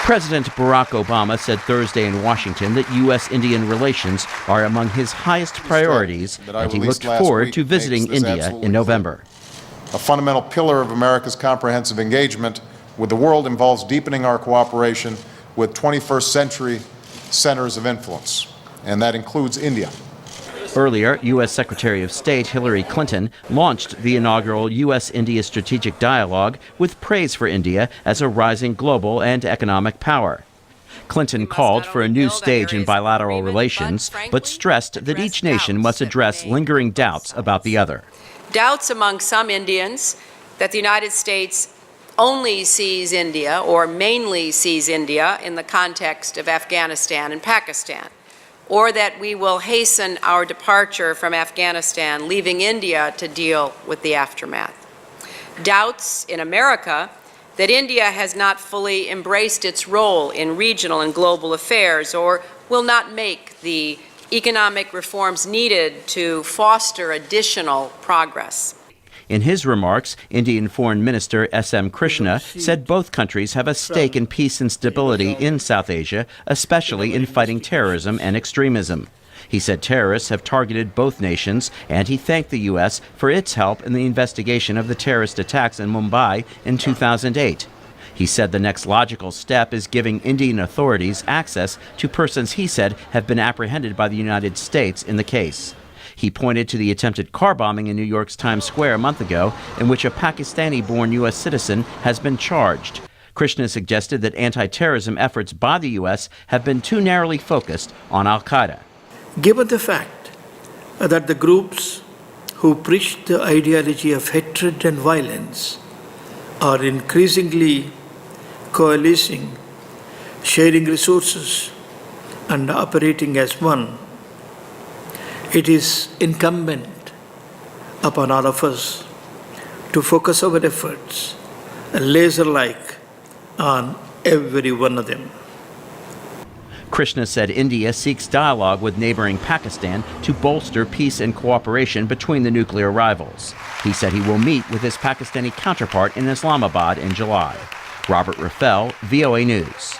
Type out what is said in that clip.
President Barack Obama said Thursday in Washington that U.S.-Indian relations are among his highest priorities, and he looked forward to visiting India in November. A fundamental pillar of America's comprehensive engagement with the world involves deepening our cooperation with 21st century centers of influence, and that includes India. Earlier, U.S. Secretary of State Hillary Clinton launched the inaugural U.S.-India Strategic Dialogue with praise for India as a rising global and economic power. Clinton called for a new stage in bilateral relations, but stressed that each nation must address lingering doubts about the other. Doubts among some Indians that the United States only sees India or mainly sees India in the context of Afghanistan and Pakistan, or that we will hasten our departure from Afghanistan, leaving India to deal with the aftermath. Doubts in America that India has not fully embraced its role in regional and global affairs or will not make the economic reforms needed to foster additional progress. In his remarks, Indian Foreign Minister S.M. Krishna said both countries have a stake in peace and stability in South Asia, especially in fighting terrorism and extremism. He said terrorists have targeted both nations, and he thanked the U.S. for its help in the investigation of the terrorist attacks in Mumbai in 2008. He said the next logical step is giving Indian authorities access to persons he said have been apprehended by the United States in the case. He pointed to the attempted car bombing in New York's Times Square a month ago, in which a Pakistani-born U.S. citizen has been charged. Krishna suggested that anti-terrorism efforts by the U.S. have been too narrowly focused on al-Qaeda. Given the fact that the groups who preach the ideology of hatred and violence are increasingly coalescing, sharing resources, and operating as one, it is incumbent upon all of us to focus our efforts laser-like on every one of them. Krishna said India seeks dialogue with neighboring Pakistan to bolster peace and cooperation between the nuclear rivals. He said he will meet with his Pakistani counterpart in Islamabad in July. Robert Raffel, VOA News.